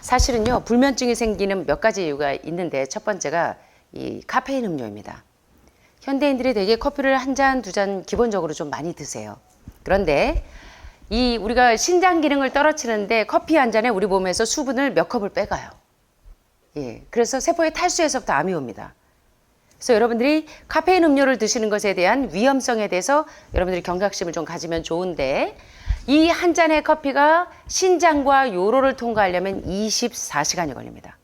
사실은요, 불면증이 생기는 몇 가지 이유가 있는데 첫 번째가 이 카페인 음료입니다. 현대인들이 되게 커피를 한 잔, 두 잔 기본적으로 좀 많이 드세요. 그런데 이 우리가 신장 기능을 떨어뜨리는데 커피 한 잔에 우리 몸에서 수분을 몇 컵을 빼가요. 예, 그래서 세포의 탈수에서부터 암이 옵니다. 그래서 여러분들이 카페인 음료를 드시는 것에 대한 위험성에 대해서 여러분들이 경각심을 좀 가지면 좋은데, 이 한 잔의 커피가 신장과 요로를 통과하려면 24시간이 걸립니다.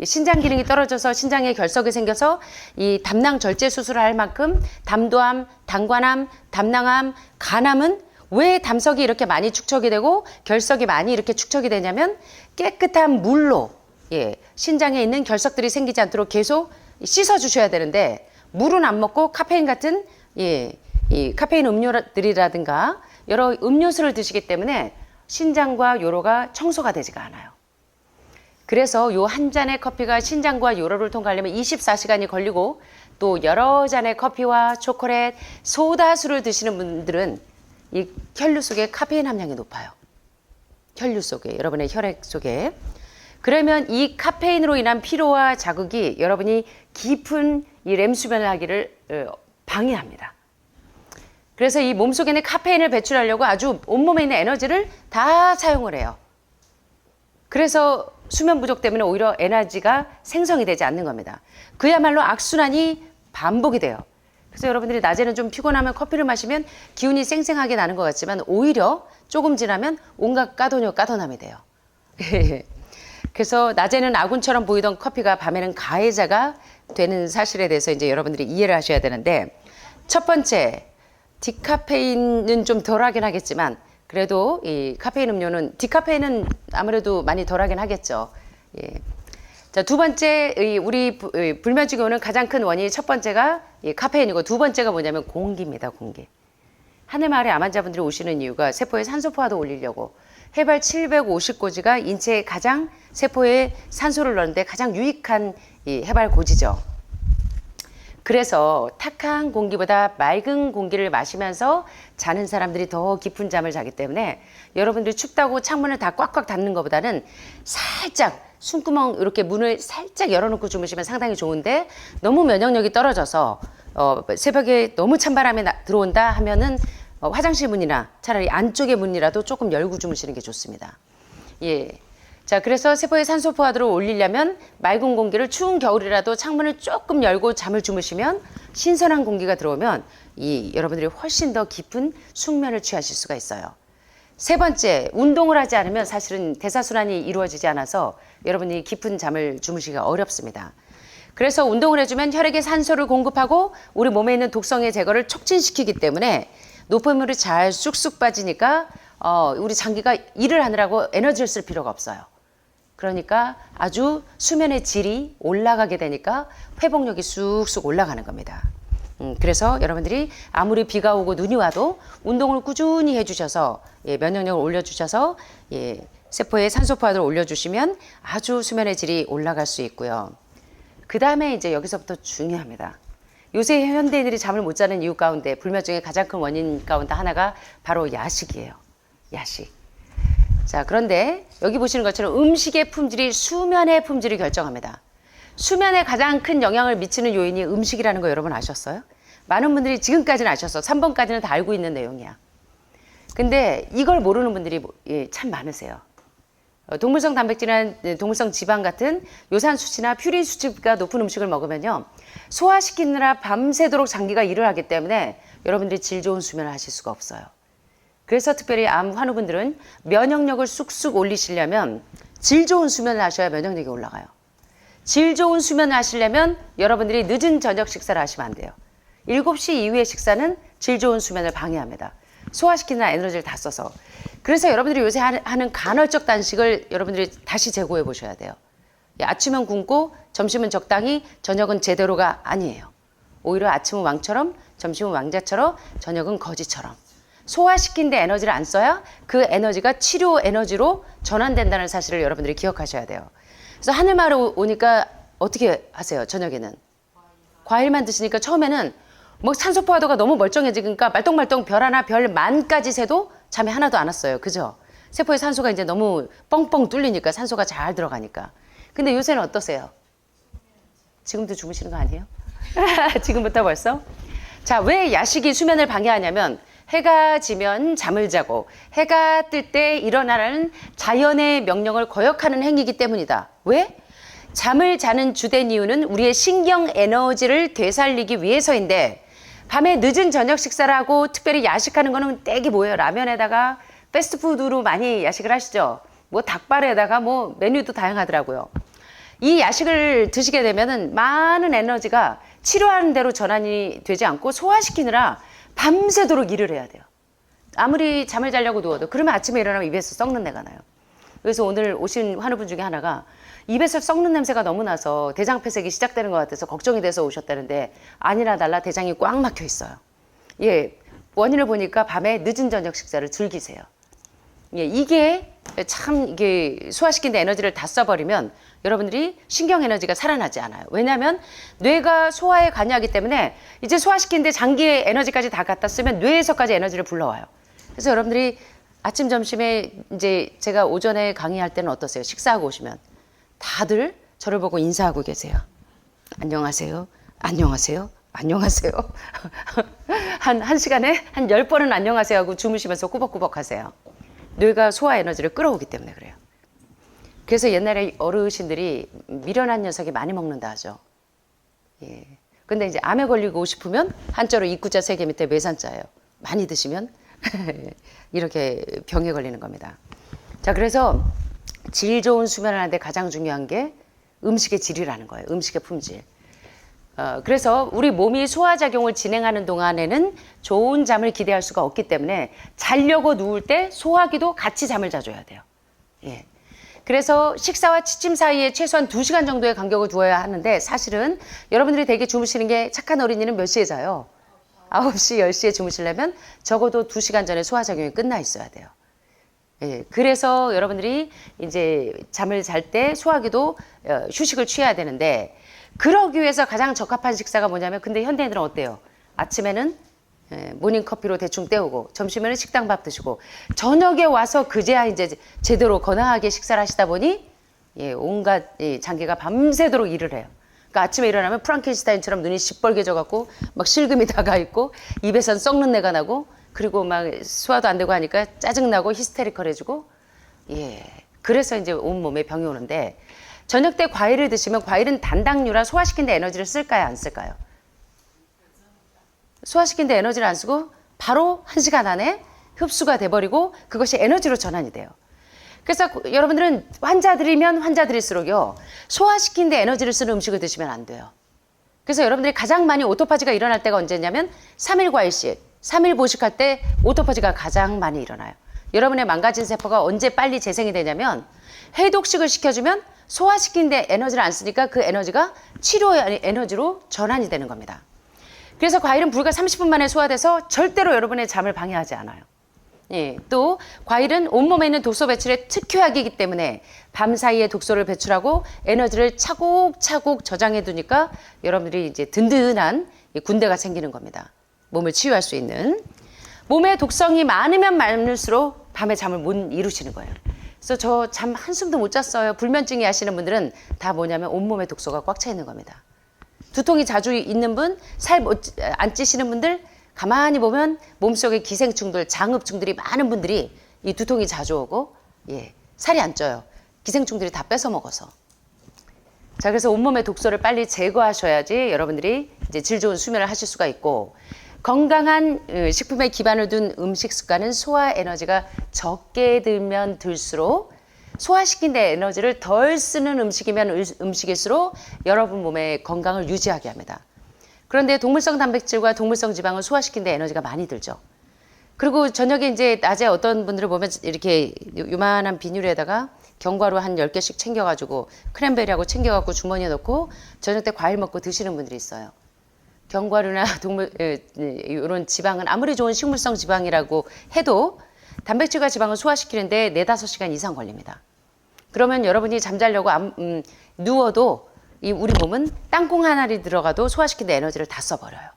신장 기능이 떨어져서 신장에 결석이 생겨서 이 담낭 절제 수술을 할 만큼 담도암, 당관암, 담낭암, 간암은 왜 담석이 이렇게 많이 축적이 되고 결석이 많이 이렇게 축적이 되냐면 깨끗한 물로, 예, 신장에 있는 결석들이 생기지 않도록 계속 씻어 주셔야 되는데, 물은 안 먹고 카페인 같은, 예, 이 카페인 음료들이라든가 여러 음료수를 드시기 때문에 신장과 요로가 청소가 되지가 않아요. 그래서 요 한 잔의 커피가 신장과 요로를 통과하려면 24시간이 걸리고, 또 여러 잔의 커피와 초콜릿, 소다수를 드시는 분들은 이 혈류 속에 카페인 함량이 높아요. 혈류 속에, 여러분의 혈액 속에. 그러면 이 카페인으로 인한 피로와 자극이 여러분이 깊은 이 렘수면을 하기를 방해합니다. 그래서 이 몸속에 있는 카페인을 배출하려고 아주 온몸에 있는 에너지를 다 사용을 해요. 그래서 수면 부족 때문에 오히려 에너지가 생성이 되지 않는 겁니다. 그야말로 악순환이 반복이 돼요. 그래서 여러분들이 낮에는 좀 피곤하면 커피를 마시면 기운이 쌩쌩하게 나는 것 같지만 오히려 조금 지나면 온갖 까도남이 돼요. 그래서 낮에는 아군처럼 보이던 커피가 밤에는 가해자가 되는 사실에 대해서 이제 여러분들이 이해를 하셔야 되는데, 첫 번째, 디카페인은 좀 덜하긴 하겠지만 그래도 이 카페인 음료는 디카페인은 아무래도 많이 덜하긴 하겠죠. 예. 자, 두 번째, 우리 불면증이 오는 가장 큰 원인이 첫 번째가 이 카페인이고 두 번째가 뭐냐면 공기입니다. 공기. 하늘마을에 암 환자분들이 오시는 이유가 세포의 산소 포화도 올리려고, 해발 750고지가 인체에 가장 세포에 산소를 넣는데 가장 유익한 이 해발 고지죠. 그래서 탁한 공기보다 맑은 공기를 마시면서 자는 사람들이 더 깊은 잠을 자기 때문에 여러분들이 춥다고 창문을 다 꽉꽉 닫는 것보다는 살짝 숨구멍 이렇게 문을 살짝 열어놓고 주무시면 상당히 좋은데, 너무 면역력이 떨어져서 새벽에 너무 찬바람이 들어온다 하면은 화장실 문이나 차라리 안쪽의 문이라도 조금 열고 주무시는 게 좋습니다. 예. 자, 그래서 세포의 산소 포화도를 올리려면 맑은 공기를 추운 겨울이라도 창문을 조금 열고 잠을 주무시면 신선한 공기가 들어오면 여러분들이 훨씬 더 깊은 숙면을 취하실 수가 있어요. 세 번째, 운동을 하지 않으면 사실은 대사순환이 이루어지지 않아서 여러분이 깊은 잠을 주무시기가 어렵습니다. 그래서 운동을 해주면 혈액에 산소를 공급하고 우리 몸에 있는 독성의 제거를 촉진시키기 때문에 노폐물이 잘 쑥쑥 빠지니까 우리 장기가 일을 하느라고 에너지를 쓸 필요가 없어요. 그러니까 아주 수면의 질이 올라가게 되니까 회복력이 쑥쑥 올라가는 겁니다. 그래서 여러분들이 아무리 비가 오고 눈이 와도 운동을 꾸준히 해주셔서, 예, 면역력을 올려주셔서, 예, 세포의 산소 포화도를 올려주시면 아주 수면의 질이 올라갈 수 있고요. 그 다음에 이제 여기서부터 중요합니다. 요새 현대인들이 잠을 못 자는 이유 가운데 불면증의 가장 큰 원인 가운데 하나가 바로 야식이에요. 야식. 자, 그런데 여기 보시는 것처럼 음식의 품질이 수면의 품질을 결정합니다. 수면에 가장 큰 영향을 미치는 요인이 음식이라는 거 여러분 아셨어요? 많은 분들이 지금까지는 아셨어. 3번까지는 다 알고 있는 내용이야. 근데 이걸 모르는 분들이 참 많으세요. 동물성 단백질이나 동물성 지방 같은 요산 수치나 퓨린 수치가 높은 음식을 먹으면요, 소화시키느라 밤새도록 장기가 일을 하기 때문에 여러분들이 질 좋은 수면을 하실 수가 없어요. 그래서 특별히 암 환우분들은 면역력을 쑥쑥 올리시려면 질 좋은 수면을 하셔야 면역력이 올라가요. 질 좋은 수면을 하시려면 여러분들이 늦은 저녁 식사를 하시면 안 돼요. 7시 이후의 식사는 질 좋은 수면을 방해합니다. 소화시키는 에너지를 다 써서. 그래서 여러분들이 요새 하는 간헐적 단식을 여러분들이 다시 재고해 보셔야 돼요. 아침은 굶고 점심은 적당히, 저녁은 제대로가 아니에요. 오히려 아침은 왕처럼, 점심은 왕자처럼, 저녁은 거지처럼. 소화시킨 데 에너지를 안 써야 그 에너지가 치료 에너지로 전환된다는 사실을 여러분들이 기억하셔야 돼요. 그래서 하늘마을 오니까 어떻게 하세요? 저녁에는 과일만 드시니까 처음에는 뭐 산소 포화도가 너무 멀쩡해지니까 말똥말똥 별 하나 별 만까지 새도 잠이 하나도 안 왔어요. 그죠? 세포의 산소가 이제 너무 뻥뻥 뚫리니까 산소가 잘 들어가니까. 근데 요새는 어떠세요? 지금도 주무시는 거 아니에요? 지금부터 벌써? 자, 왜 야식이 수면을 방해하냐면 해가 지면 잠을 자고 해가 뜰 때 일어나라는 자연의 명령을 거역하는 행위이기 때문이다. 왜? 잠을 자는 주된 이유는 우리의 신경 에너지를 되살리기 위해서인데 밤에 늦은 저녁 식사를 하고 특별히 야식하는 거는 땡이 뭐예요? 라면에다가 패스트푸드로 많이 야식을 하시죠. 뭐 닭발에다가 뭐 메뉴도 다양하더라고요. 이 야식을 드시게 되면은 많은 에너지가 치료하는 대로 전환이 되지 않고 소화시키느라 밤새도록 일을 해야 돼요. 아무리 잠을 자려고 누워도 그러면 아침에 일어나면 입에서 썩는 내가 나요. 그래서 오늘 오신 환우분 중에 하나가 입에서 썩는 냄새가 너무 나서 대장 폐색이 시작되는 것 같아서 걱정이 돼서 오셨다는데 아니나 달라 대장이 꽉 막혀 있어요. 예, 원인을 보니까 밤에 늦은 저녁 식사를 즐기세요. 예, 이게 참 이게 소화시킨 에너지를 다 써버리면 여러분들이 신경 에너지가 살아나지 않아요. 왜냐하면 뇌가 소화에 관여하기 때문에 이제 소화시키는데 장기의 에너지까지 다 갖다 쓰면 뇌에서까지 에너지를 불러와요. 그래서 여러분들이 아침 점심에 이제 제가 오전에 강의할 때는 어떠세요? 식사하고 오시면 다들 저를 보고 인사하고 계세요. 안녕하세요. 안녕하세요. 안녕하세요. 한 시간에 한 10번은 안녕하세요 하고 주무시면서 꾸벅꾸벅 하세요. 뇌가 소화 에너지를 끌어오기 때문에 그래요. 그래서 옛날에 어르신들이 미련한 녀석이 많이 먹는다 하죠. 예. 근데 이제 암에 걸리고 싶으면 한자로 입구자 3개 밑에 매산자예요. 많이 드시면 이렇게 병에 걸리는 겁니다. 자, 그래서 질 좋은 수면을 하는데 가장 중요한 게 음식의 질이라는 거예요. 음식의 품질. 그래서 우리 몸이 소화작용을 진행하는 동안에는 좋은 잠을 기대할 수가 없기 때문에 자려고 누울 때 소화기도 같이 잠을 자줘야 돼요. 예. 그래서 식사와 취침 사이에 최소한 2시간 정도의 간격을 두어야 하는데 사실은 여러분들이 되게 주무시는 게 착한 어린이는 몇 시에 자요? 9시, 10시에 주무시려면 적어도 2시간 전에 소화작용이 끝나 있어야 돼요. 예, 그래서 여러분들이 이제 잠을 잘 때 소화기도 휴식을 취해야 되는데 그러기 위해서 가장 적합한 식사가 뭐냐면 근데 현대인들은 어때요? 아침에는 모닝커피로 대충 때우고 점심에는 식당 밥 드시고 저녁에 와서 그제야 이제 제대로 건강하게 식사를 하시다 보니 예, 온갖 장기가 밤새도록 일을 해요. 그러니까 아침에 일어나면 프랑켄슈타인처럼 눈이 시뻘개져 갖고 막 실금이 다가 있고 입에선 썩는 내가 나고 그리고 막 소화도 안 되고 하니까 짜증나고 히스테리컬해지고 예, 그래서 이제 온몸에 병이 오는데 저녁 때 과일을 드시면 과일은 단당류라 소화시킨 데 에너지를 쓸까요? 안 쓸까요? 소화시킨 데 에너지를 안 쓰고 바로 1시간 안에 흡수가 돼버리고 그것이 에너지로 전환이 돼요. 그래서 여러분들은 환자들이면 환자들일수록요. 소화시킨 데 에너지를 쓰는 음식을 드시면 안 돼요. 그래서 여러분들이 가장 많이 오토파지가 일어날 때가 언제냐면 3일 과일식, 3일 보식할 때 오토파지가 가장 많이 일어나요. 여러분의 망가진 세포가 언제 빨리 재생이 되냐면 해독식을 시켜주면 소화시킨 데 에너지를 안 쓰니까 그 에너지가 치료의 에너지로 전환이 되는 겁니다. 그래서 과일은 불과 30분 만에 소화돼서 절대로 여러분의 잠을 방해하지 않아요. 예, 또 과일은 온몸에 있는 독소 배출의 특효약이기 때문에 밤 사이에 독소를 배출하고 에너지를 차곡차곡 저장해 두니까 여러분들이 이제 든든한 군대가 생기는 겁니다. 몸을 치유할 수 있는. 몸에 독성이 많으면 많을수록 밤에 잠을 못 이루시는 거예요. 그래서 저 잠 한숨도 못 잤어요. 불면증이 하시는 분들은 다 뭐냐면 온몸에 독소가 꽉 차 있는 겁니다. 두통이 자주 있는 분, 살 안 찌시는 분들 가만히 보면 몸속에 기생충들, 장흡충들이 많은 분들이 이 두통이 자주 오고 예, 살이 안 쪄요. 기생충들이 다 뺏어 먹어서. 자, 그래서 온몸의 독소를 빨리 제거하셔야지 여러분들이 이제 질 좋은 수면을 하실 수가 있고 건강한 식품에 기반을 둔 음식 습관은 소화 에너지가 적게 들면 들수록 소화시킨 데 에너지를 덜 쓰는 음식이면 음식일수록 여러분 몸의 건강을 유지하게 합니다. 그런데 동물성 단백질과 동물성 지방을 소화시킨 데 에너지가 많이 들죠. 그리고 저녁에 이제 낮에 어떤 분들을 보면 이렇게 요만한 비닐에다가 견과류 한 10개씩 챙겨가지고 크랜베리하고 챙겨갖고 주머니에 넣고 저녁 때 과일 먹고 드시는 분들이 있어요. 견과류나 동물 이런 지방은 아무리 좋은 식물성 지방이라고 해도 단백질과 지방을 소화시키는데 4-5시간 이상 걸립니다. 그러면 여러분이 잠자려고 누워도 이 우리 몸은 땅콩 한 알이 들어가도 소화시키는 에너지를 다 써버려요.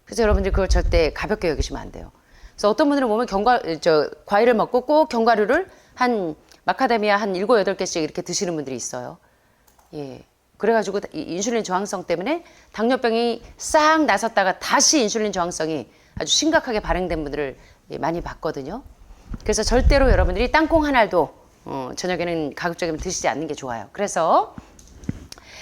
그래서 여러분들 그걸 절대 가볍게 여기시면 안 돼요. 그래서 어떤 분들은 보면 과일을 먹고 꼭 견과류를 마카다미아 한 7, 8개씩 이렇게 드시는 분들이 있어요. 예. 그래가지고 이 인슐린 저항성 때문에 당뇨병이 싹 나섰다가 다시 인슐린 저항성이 아주 심각하게 발행된 분들을 많이 봤거든요. 그래서 절대로 여러분들이 땅콩 한 알도 저녁에는 가급적이면 드시지 않는 게 좋아요. 그래서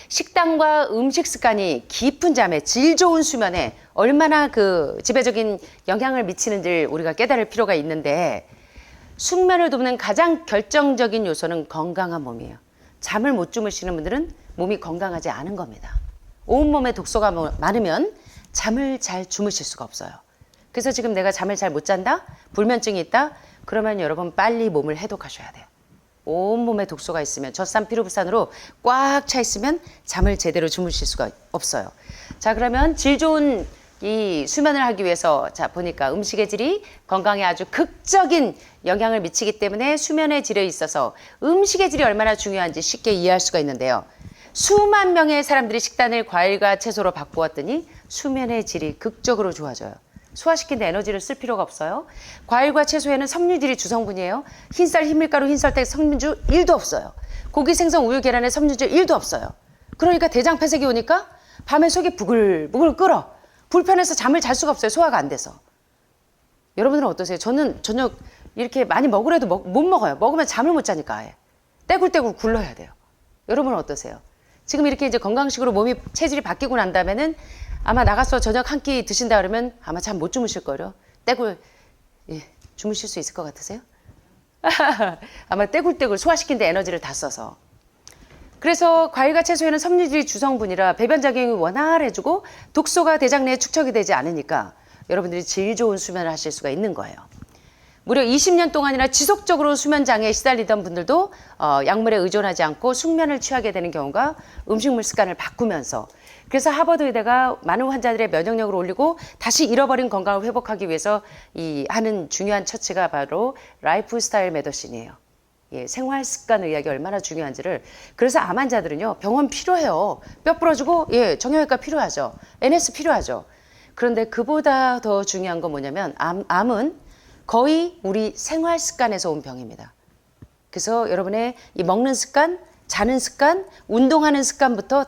식단과 음식 습관이 깊은 잠에 질 좋은 수면에 얼마나 그 지배적인 영향을 미치는지를 우리가 깨달을 필요가 있는데, 숙면을 돕는 가장 결정적인 요소는 건강한 몸이에요. 잠을 못 주무시는 분들은 몸이 건강하지 않은 겁니다. 온몸에 독소가 많으면 잠을 잘 주무실 수가 없어요. 그래서 지금 내가 잠을 잘 못 잔다? 불면증이 있다? 그러면 여러분 빨리 몸을 해독하셔야 돼요. 온몸에 독소가 있으면, 젖산 피로불산으로 꽉 차 있으면 잠을 제대로 주무실 수가 없어요. 자, 그러면 질 좋은 이 수면을 하기 위해서 자 보니까 음식의 질이 건강에 아주 극적인 영향을 미치기 때문에 수면의 질에 있어서 음식의 질이 얼마나 중요한지 쉽게 이해할 수가 있는데요. 수만 명의 사람들이 식단을 과일과 채소로 바꾸었더니 수면의 질이 극적으로 좋아져요. 소화시키는 에너지를 쓸 필요가 없어요. 과일과 채소에는 섬유질이 주성분이에요. 흰쌀, 흰밀가루, 흰설탕 섬유질 1도 없어요. 고기, 생선, 우유, 계란에 섬유질 1도 없어요. 그러니까 대장 폐색이 오니까 밤에 속이 부글부글 끓어. 불편해서 잠을 잘 수가 없어요. 소화가 안 돼서. 여러분들은 어떠세요? 저는 저녁 이렇게 많이 먹으래도 못 먹어요. 먹으면 잠을 못 자니까 아예. 떼굴떼굴 굴러야 돼요. 여러분은 어떠세요? 지금 이렇게 이제 건강식으로 몸이 체질이 바뀌고 난 다음에는 아마 나가서 저녁 한 끼 드신다 그러면 아마 잠 못 주무실 거예요. 떼굴 주무실 수 있을 것 같으세요? 아마 떼굴떼굴 소화시키는 데 에너지를 다 써서. 그래서 과일과 채소에는 섬유질이 주성분이라 배변작용이 원활해지고 독소가 대장 내에 축적이 되지 않으니까 여러분들이 질 좋은 수면을 하실 수가 있는 거예요. 무려 20년 동안이나 지속적으로 수면장애에 시달리던 분들도 약물에 의존하지 않고 숙면을 취하게 되는 경우가 음식물 습관을 바꾸면서, 그래서 하버드 의대가 많은 환자들의 면역력을 올리고 다시 잃어버린 건강을 회복하기 위해서 하는 중요한 처치가 바로 라이프 스타일 메디신이에요. 예, 생활 습관 의학이 얼마나 중요한지를. 그래서 암 환자들은요, 병원 필요해요. 뼈 부러지고 정형외과 필요하죠. NS 필요하죠. 그런데 그보다 더 중요한 건 뭐냐면 암은 거의 우리 생활 습관에서 온 병입니다. 그래서 여러분의 이 먹는 습관, 자는 습관, 운동하는 습관부터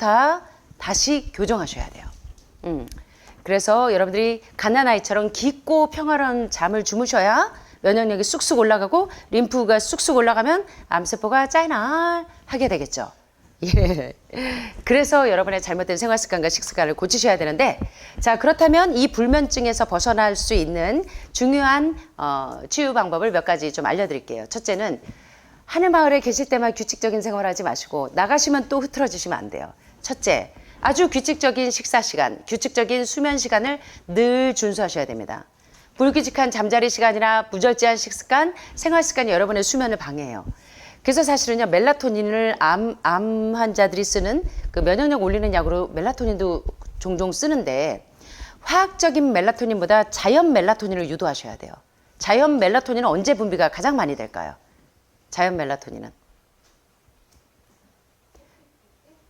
다시 교정하셔야 돼요. 그래서 여러분들이 갓난아이처럼 깊고 평화로운 잠을 주무셔야 면역력이 쑥쑥 올라가고 림프가 쑥쑥 올라가면 암세포가 짤날하게 되겠죠. 예. 그래서 여러분의 잘못된 생활 습관과 식습관을 고치셔야 되는데, 자, 그렇다면 이 불면증에서 벗어날 수 있는 중요한 치유 방법을 몇 가지 좀 알려드릴게요. 첫째는 하늘마을에 계실 때만 규칙적인 생활을 하지 마시고 나가시면 또 흐트러지시면 안 돼요. 첫째, 아주 규칙적인 식사 시간, 규칙적인 수면 시간을 늘 준수하셔야 됩니다. 불규칙한 잠자리 시간이나 무절제한 식습관, 생활 습관이 여러분의 수면을 방해해요. 그래서 사실은요, 멜라토닌을 암 환자들이 쓰는 그 면역력 올리는 약으로 멜라토닌도 종종 쓰는데, 화학적인 멜라토닌보다 자연 멜라토닌을 유도하셔야 돼요. 자연 멜라토닌은 언제 분비가 가장 많이 될까요? 자연 멜라토닌은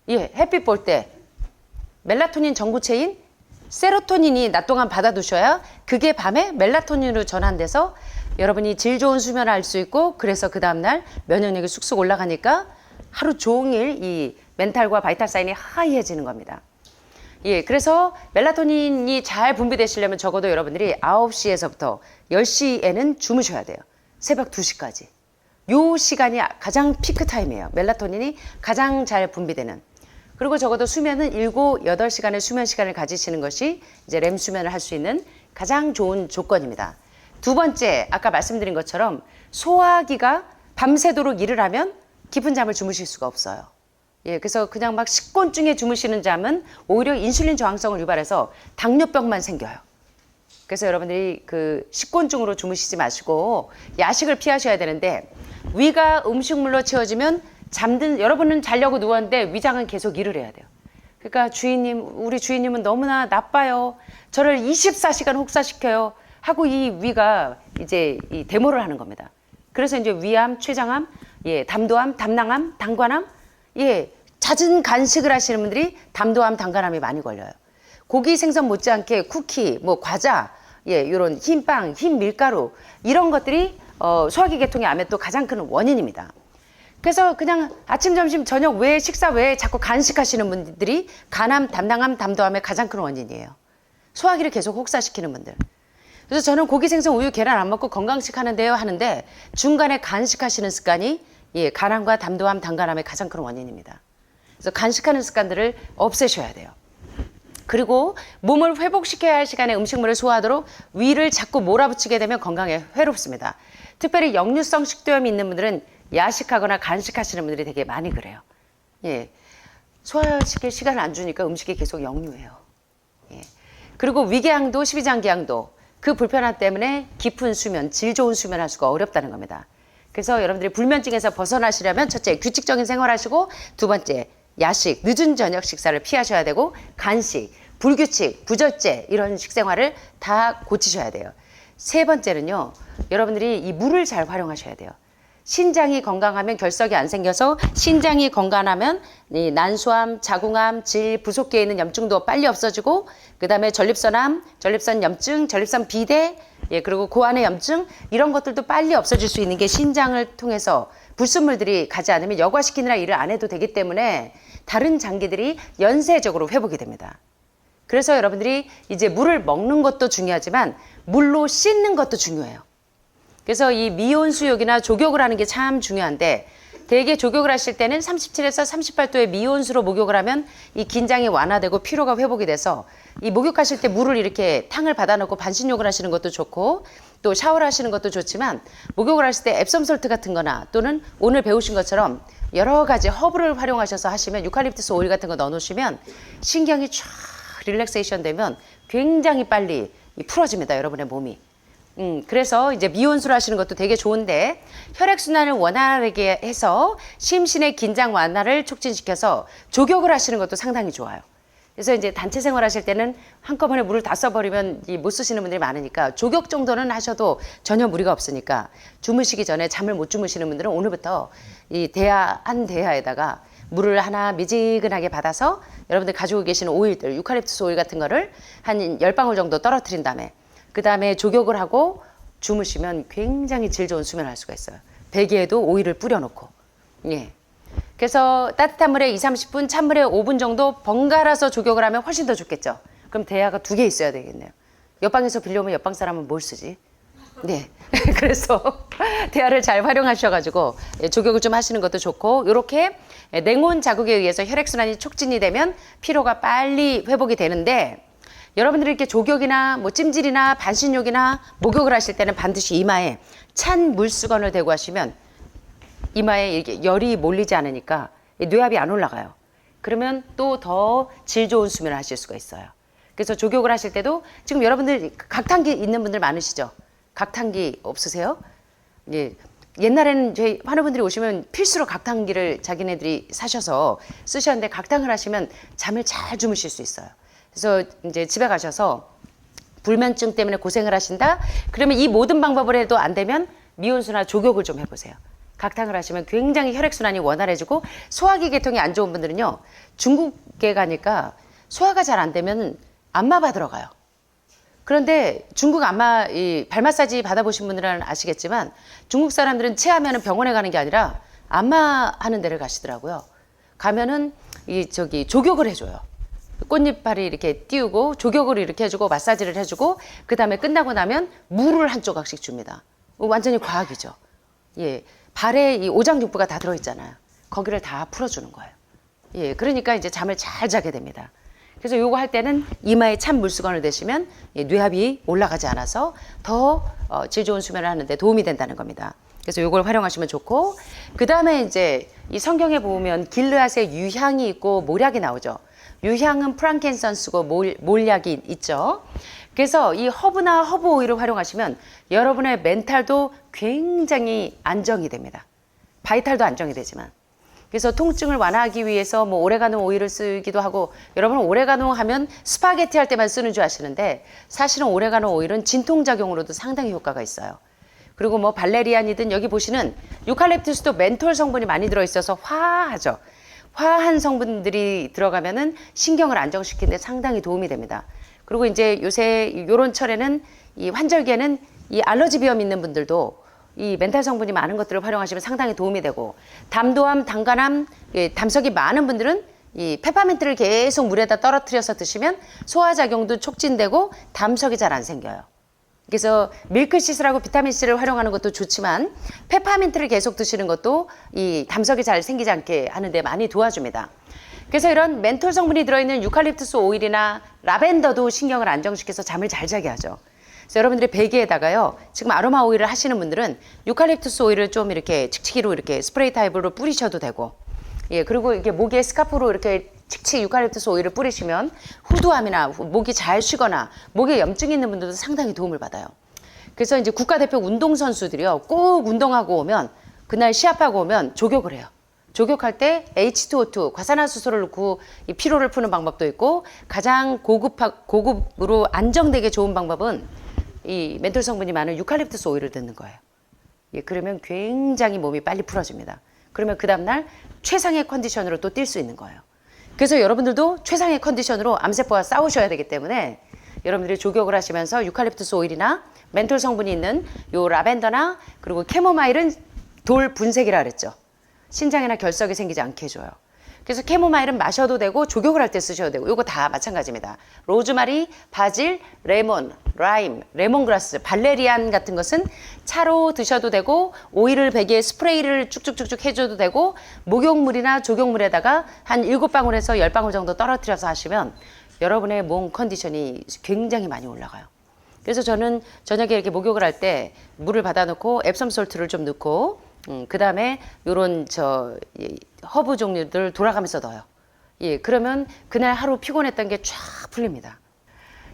햇빛 볼 때 멜라토닌 전구체인 세로토닌이 낮 동안 받아두셔야 그게 밤에 멜라토닌으로 전환돼서 여러분이 질 좋은 수면을 할 수 있고, 그래서 그 다음날 면역력이 쑥쑥 올라가니까 하루 종일 이 멘탈과 바이탈 사인이 하이해지는 겁니다. 그래서 멜라토닌이 잘 분비되시려면 적어도 여러분들이 9시에서부터 10시에는 주무셔야 돼요. 새벽 2시까지. 요 시간이 가장 피크 타임이에요. 멜라토닌이 가장 잘 분비되는. 그리고 적어도 수면은 7, 8시간의 수면 시간을 가지시는 것이 이제 렘 수면을 할 수 있는 가장 좋은 조건입니다. 두 번째, 아까 말씀드린 것처럼 소화기가 밤새도록 일을 하면 깊은 잠을 주무실 수가 없어요. 그래서 그냥 막 식곤증에 주무시는 잠은 오히려 인슐린 저항성을 유발해서 당뇨병만 생겨요. 그래서 여러분들이 그 식곤증으로 주무시지 마시고 야식을 피하셔야 되는데, 위가 음식물로 채워지면 여러분은 자려고 누웠는데 위장은 계속 일을 해야 돼요. 그러니까 우리 주인님은 너무나 나빠요. 저를 24시간 혹사시켜요. 하고 이 위가 이제 이 데모를 하는 겁니다. 그래서 이제 위암, 췌장암, 담도암, 담낭암, 당관암, 잦은 간식을 하시는 분들이 담도암, 당간암이 많이 걸려요. 고기, 생선 못지않게 쿠키, 뭐 과자, 이런 흰 빵, 흰 밀가루 이런 것들이 소화기 계통의 암의 또 가장 큰 원인입니다. 그래서 그냥 아침, 점심, 저녁 외에 식사 외에 자꾸 간식하시는 분들이 간암, 담낭암, 담도암의 가장 큰 원인이에요. 소화기를 계속 혹사시키는 분들. 그래서 저는 고기, 생선, 우유, 계란 안 먹고 건강식 하는데요 하는데 중간에 간식하시는 습관이 간암과 담도암, 당간암의 가장 큰 원인입니다. 그래서 간식하는 습관들을 없애셔야 돼요. 그리고 몸을 회복시켜야 할 시간에 음식물을 소화하도록 위를 자꾸 몰아붙이게 되면 건강에 해롭습니다. 특별히 역류성 식도염이 있는 분들은 야식하거나 간식하시는 분들이 되게 많이 그래요. 소화시킬 시간을 안 주니까 음식이 계속 역류해요. 그리고 위궤양도 십이장기양도 그 불편함 때문에 깊은 수면, 질 좋은 수면 할 수가 어렵다는 겁니다. 그래서 여러분들이 불면증에서 벗어나시려면 첫째, 규칙적인 생활하시고 두 번째, 야식, 늦은 저녁 식사를 피하셔야 되고 간식, 불규칙, 부절제 이런 식생활을 다 고치셔야 돼요. 세 번째는요. 여러분들이 이 물을 잘 활용하셔야 돼요. 신장이 건강하면 결석이 안 생겨서 신장이 건강하면 이 난소암, 자궁암, 질, 부속기에 있는 염증도 빨리 없어지고 그다음에 전립선암, 전립선 염증, 전립선 비대 그리고 고안의 염증 이런 것들도 빨리 없어질 수 있는 게 신장을 통해서 불순물들이 가지 않으면 여과시키느라 일을 안 해도 되기 때문에 다른 장기들이 연쇄적으로 회복이 됩니다. 그래서 여러분들이 이제 물을 먹는 것도 중요하지만 물로 씻는 것도 중요해요. 그래서 이 미온수욕이나 족욕을 하는 게 참 중요한데 대개 족욕을 하실 때는 37에서 38도의 미온수로 목욕을 하면 이 긴장이 완화되고 피로가 회복이 돼서 이 목욕하실 때 물을 이렇게 탕을 받아놓고 반신욕을 하시는 것도 좋고 또 샤워를 하시는 것도 좋지만 목욕을 하실 때 앱섬솔트 같은 거나 또는 오늘 배우신 것처럼 여러 가지 허브를 활용하셔서 하시면 유칼립투스 오일 같은 거 넣어 놓으시면 신경이 쫙 릴렉세이션 되면 굉장히 빨리 풀어집니다. 여러분의 몸이. 그래서 이제 미온수를 하시는 것도 되게 좋은데 혈액순환을 원활하게 해서 심신의 긴장 완화를 촉진시켜서 족욕을 하시는 것도 상당히 좋아요. 그래서 이제 단체 생활하실 때는 한꺼번에 물을 다 써버리면 못 쓰시는 분들이 많으니까 족욕 정도는 하셔도 전혀 무리가 없으니까 주무시기 전에 잠을 못 주무시는 분들은 오늘부터 이 한 대야에다가 물을 하나 미지근하게 받아서 여러분들 가지고 계시는 오일들, 유칼립투스 오일 같은 거를 한 10방울 정도 떨어뜨린 다음에 그 다음에 족욕을 하고 주무시면 굉장히 질 좋은 수면을 할 수가 있어요. 베개에도 오일을 뿌려놓고. 그래서 따뜻한 물에 20-30분, 찬물에 5분 정도 번갈아서 족욕을 하면 훨씬 더 좋겠죠. 그럼 대야가 2개 있어야 되겠네요. 옆방에서 빌려오면 옆방 사람은 뭘 쓰지? 그래서 대야를 잘 활용하셔가지고 족욕을 좀 하시는 것도 좋고 이렇게 냉온 자극에 의해서 혈액순환이 촉진이 되면 피로가 빨리 회복이 되는데 여러분들이 이렇게 족욕이나 뭐 찜질이나 반신욕이나 목욕을 하실 때는 반드시 이마에 찬 물수건을 대고 하시면 이마에 이렇게 열이 몰리지 않으니까 뇌압이 안 올라가요. 그러면 또 더 질 좋은 수면을 하실 수가 있어요. 그래서 족욕을 하실 때도 지금 여러분들 각탕기 있는 분들 많으시죠? 각탕기 없으세요? 옛날에는 저희 환우분들이 오시면 필수로 각탕기를 자기네들이 사셔서 쓰셨는데 각탕을 하시면 잠을 잘 주무실 수 있어요. 그래서 이제 집에 가셔서 불면증 때문에 고생을 하신다? 그러면 이 모든 방법을 해도 안 되면 미온수나 족욕을 좀 해보세요. 각탕을 하시면 굉장히 혈액순환이 원활해지고 소화기 계통이 안 좋은 분들은요. 중국에 가니까 소화가 잘 안 되면 안마 받으러 가요. 그런데 중국 안마, 발 마사지 받아보신 분들은 아시겠지만 중국 사람들은 체하면 병원에 가는 게 아니라 안마하는 데를 가시더라고요. 가면은 족욕을 해줘요. 꽃잎파리 이렇게 띄우고 족욕을 이렇게 해주고 마사지를 해주고 그 다음에 끝나고 나면 물을 한 조각씩 줍니다. 완전히 과학이죠. 발에 이 오장육부가 다 들어있잖아요. 거기를 다 풀어주는 거예요. 그러니까 이제 잠을 잘 자게 됩니다. 그래서 요거 할 때는 이마에 찬 물수건을 대시면 뇌압이 올라가지 않아서 더 질 좋은 수면을 하는데 도움이 된다는 겁니다. 그래서 요걸 활용하시면 좋고 그 다음에 이제 이 성경에 보면 길르앗의 유향이 있고 몰약이 나오죠. 유향은 프랑켄선스고 몰약이 있죠. 그래서 이 허브나 허브 오일을 활용하시면 여러분의 멘탈도 굉장히 안정이 됩니다. 바이탈도 안정이 되지만. 그래서 통증을 완화하기 위해서 뭐 오레가노 오일을 쓰기도 하고 여러분은 오레가노 하면 스파게티 할 때만 쓰는 줄 아시는데 사실은 오레가노 오일은 진통작용으로도 상당히 효과가 있어요. 그리고 뭐 발레리안이든 여기 보시는 유칼립투스도 멘톨 성분이 많이 들어있어서 화하죠. 화한 성분들이 들어가면은 신경을 안정시키는 데 상당히 도움이 됩니다. 그리고 이제 요새 요런 철에는 이 환절기에는 이 알러지 비염 있는 분들도 이 멘탈 성분이 많은 것들을 활용하시면 상당히 도움이 되고, 담도암, 당간암, 담석이 많은 분들은 이 페퍼민트를 계속 물에다 떨어뜨려서 드시면 소화작용도 촉진되고 담석이 잘 안 생겨요. 그래서 밀크시스라고 비타민C를 활용하는 것도 좋지만 페퍼민트를 계속 드시는 것도 이 담석이 잘 생기지 않게 하는데 많이 도와줍니다. 그래서 이런 멘톨 성분이 들어있는 유칼립투스 오일이나 라벤더도 신경을 안정시켜서 잠을 잘 자게 하죠. 그래서 여러분들이 베개에다가요, 지금 아로마 오일을 하시는 분들은 유칼립투스 오일을 좀 이렇게 칙칙이로 이렇게 스프레이 타입으로 뿌리셔도 되고, 예, 그리고 이게 목에 스카프로 이렇게 칙칙 유칼립투스 오일을 뿌리시면 후두암이나 목이 잘 쉬거나 목에 염증이 있는 분들도 상당히 도움을 받아요. 그래서 이제 국가대표 운동선수들이요, 꼭 운동하고 오면, 그날 시합하고 오면 조격을 해요. 조격할 때 H2O2, 과산화수소를 넣고 이 피로를 푸는 방법도 있고, 가장 고급으로 안정되게 좋은 방법은 이 멘톨 성분이 많은 유칼립투스 오일을 듣는 거예요. 예, 그러면 굉장히 몸이 빨리 풀어집니다. 그러면 그 다음날 최상의 컨디션으로 또 뛸 수 있는 거예요. 그래서 여러분들도 최상의 컨디션으로 암세포와 싸우셔야 되기 때문에 여러분들이 조격을 하시면서 유칼립투스 오일이나 멘톨 성분이 있는 요 라벤더나 그리고 캐모마일은 돌 분쇄기라 그랬죠. 신장이나 결석이 생기지 않게 해줘요. 그래서 캐모마일은 마셔도 되고 조격을 할 때 쓰셔도 되고, 요거 다 마찬가지입니다. 로즈마리, 바질, 레몬, 라임, 레몬그라스, 발레리안 같은 것은 차로 드셔도 되고, 오일을 베개에 스프레이를 쭉쭉쭉쭉 해줘도 되고, 목욕물이나 조격물에다가 한 7방울에서 10방울 정도 떨어뜨려서 하시면 여러분의 몸 컨디션이 굉장히 많이 올라가요. 그래서 저는 저녁에 이렇게 목욕을 할 때 물을 받아놓고 앱섬 솔트를 좀 넣고, 그 다음에 요런 허브 종류들 돌아가면서 넣어요. 예, 그러면 그날 하루 피곤했던 게 쫙 풀립니다.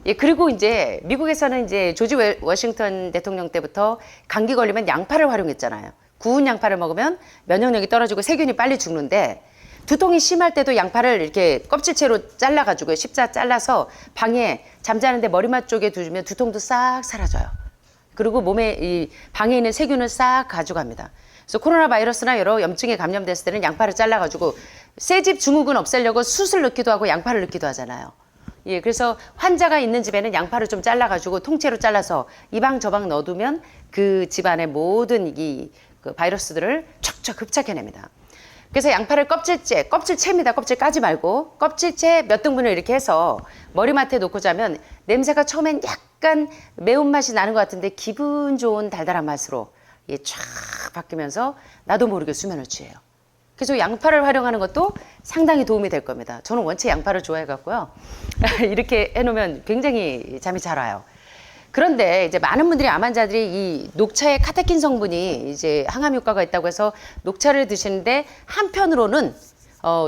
예, 그리고 이제 미국에서는 이제 조지 워싱턴 대통령 때부터 감기 걸리면 양파를 활용했잖아요. 구운 양파를 먹으면 면역력이 떨어지고 세균이 빨리 죽는데, 두통이 심할 때도 양파를 이렇게 껍질채로 잘라가지고 십자 잘라서 방에 잠자는데 머리맡 쪽에 두면 두통도 싹 사라져요. 그리고 몸에 이 방에 있는 세균을 싹 가져갑니다. 그래서 코로나 바이러스나 여러 염증에 감염됐을 때는 양파를 잘라가지고 새집 증후군 없애려고 숯을 넣기도 하고 양파를 넣기도 하잖아요. 예, 그래서 환자가 있는 집에는 양파를 좀 잘라가지고 통째로 잘라서 이 방 저 방 넣어두면 그 집안의 모든 그 바이러스들을 척척 흡착해냅니다. 그래서 양파를 껍질채입니다. 껍질 까지 말고 껍질채 몇 등분을 이렇게 해서 머리맡에 놓고 자면 냄새가 처음엔 약간 매운맛이 나는 것 같은데 기분 좋은 달달한 맛으로 쫙 바뀌면서 나도 모르게 수면을 취해요. 그래서 양파를 활용하는 것도 상당히 도움이 될 겁니다. 저는 원체 양파를 좋아해갖고요. 이렇게 해놓으면 굉장히 잠이 잘 와요. 그런데 이제 많은 분들이 암 환자들이 이 녹차에 카테킨 성분이 이제 항암 효과가 있다고 해서 녹차를 드시는데, 한편으로는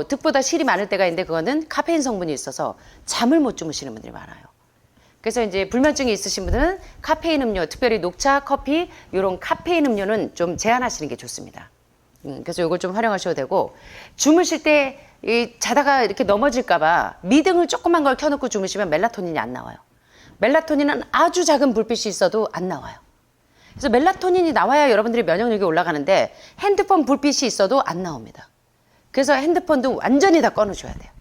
득보다 실이 많을 때가 있는데 그거는 카페인 성분이 있어서 잠을 못 주무시는 분들이 많아요. 그래서 이제 불면증이 있으신 분들은 카페인 음료, 특별히 녹차, 커피 이런 카페인 음료는 좀 제한하시는 게 좋습니다. 그래서 이걸 좀 활용하셔도 되고, 주무실 때 자다가 이렇게 넘어질까봐 미등을 조그만 걸 켜놓고 주무시면 멜라토닌이 안 나와요. 멜라토닌은 아주 작은 불빛이 있어도 안 나와요. 그래서 멜라토닌이 나와야 여러분들이 면역력이 올라가는데 핸드폰 불빛이 있어도 안 나옵니다. 그래서 핸드폰도 완전히 다 꺼놓으셔야 돼요.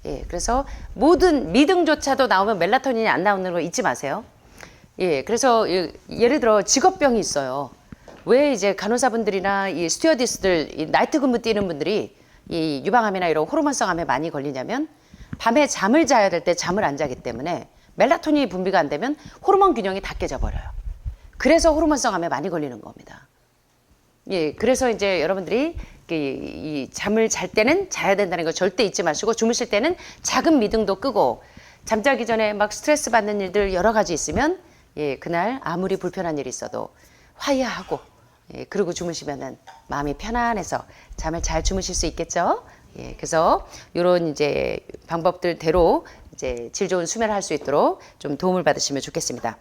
예, 그래서 모든 미등조차도 나오면 멜라토닌이 안 나오는 거 잊지 마세요. 예, 그래서 예를 들어 직업병이 있어요. 왜 이제 간호사분들이나 이 스튜어디스들, 이 나이트 근무 뛰는 분들이 이 유방암이나 이런 호르몬성 암에 많이 걸리냐면, 밤에 잠을 자야 될 때 잠을 안 자기 때문에 멜라토닌이 분비가 안 되면 호르몬 균형이 다 깨져버려요. 그래서 호르몬성 암에 많이 걸리는 겁니다. 예, 그래서 이제 여러분들이 이 잠을 잘 때는 자야 된다는 거 절대 잊지 마시고, 주무실 때는 작은 미등도 끄고, 잠자기 전에 막 스트레스 받는 일들 여러 가지 있으면, 예, 그날 아무리 불편한 일이 있어도 화해하고, 예, 그러고 주무시면은 마음이 편안해서 잠을 잘 주무실 수 있겠죠. 예, 그래서 이런 이제 방법들대로 이제 질 좋은 수면을 할 수 있도록 좀 도움을 받으시면 좋겠습니다.